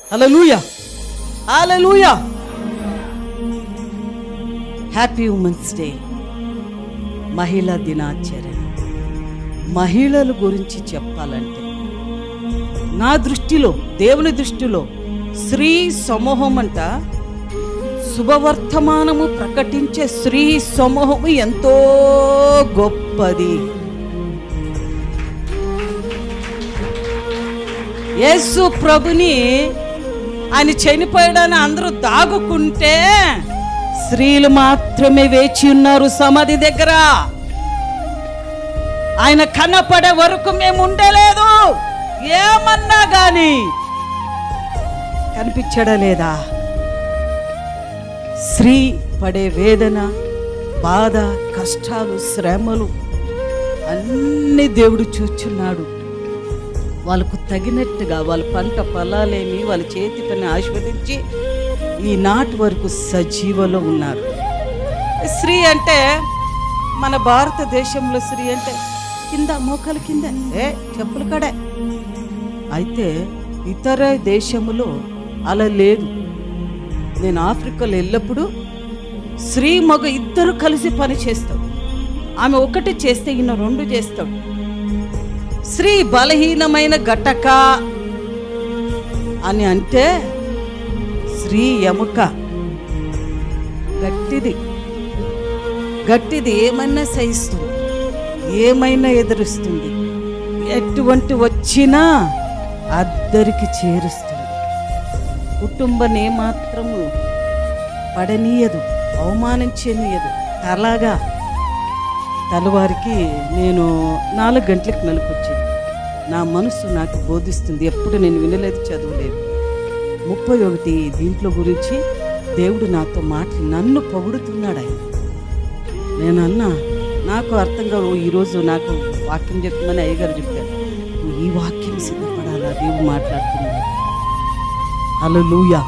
హల్లెలూయా, హల్లెలూయా. Happy women's day, మహిళా దినాచరణ. మహిళల గురించి చెప్పాలంటే నా దృష్టిలో, దేవుని దృష్టిలో స్త్రీ సమూహం అంట, శుభవర్తమానము ప్రకటించే స్త్రీ సమూహము ఎంతో గొప్పది. యేసు ప్రభుని ఆయన చనిపోయాడని అందరూ దాగుకుంటే స్త్రీలు మాత్రమే వేచి ఉన్నారు సమాధి దగ్గర. ఆయన కనపడే వరకు మేము ఉండలేదు. ఏమన్నా గాని కనిపించడం లేదా? స్త్రీ పడే వేదన, బాధ, కష్టాలు, శ్రమలు అన్నీ దేవుడు చూచున్నాడు. వాళ్ళకు తగినట్టుగా వాళ్ళ పంట పొలాలేమి, వాళ్ళ చేతి పని ఆశీర్వదించి ఈనాటి వరకు సజీవలో ఉన్నారు. స్త్రీ అంటే మన భారతదేశంలో స్త్రీ అంటే కింద, మోకాల కింద, చెప్పుల కడే. అయితే ఇతర దేశములో అలా లేదు. నేను ఆఫ్రికాలో వెళ్ళినప్పుడు స్త్రీ మగ ఇద్దరు కలిసి పని చేస్తాడు. ఆమె ఒకటి చేస్తే ఈయన రెండు చేస్తాడు. స్త్రీ బలహీనమైన ఘటక అని అంటే స్త్రీ ఎముక గట్టిది ఏమైనా సహిస్తుంది, ఏమైనా ఎదురుస్తుంది, ఎటువంటి వచ్చినా అద్దరికి చేరుస్తుంది. కుటుంబాన్ని ఏమాత్రము పడనీయదు, అవమానించనీయదు. అలాగా తెల్లవారికి నేను 4 గంటలకు మెలకొచ్చింది. నా మనసు నాకు బోధిస్తుంది. ఎప్పుడు నేను వినలేదు, చదవలేదు. 31 దీంట్లో గురించి దేవుడు నాతో మాటలు నన్ను పొగుడుతున్నాడు. ఆయన నేను అన్నా, నాకు అర్థం కాదు. ఈరోజు నాకు వాక్యం చెప్తామని అయ్యగారు చెప్పారు. ఈ వాక్యం సిద్ధపడాలా, దేవుడు మాట్లాడుతున్నాడు. హల్లెలూయా.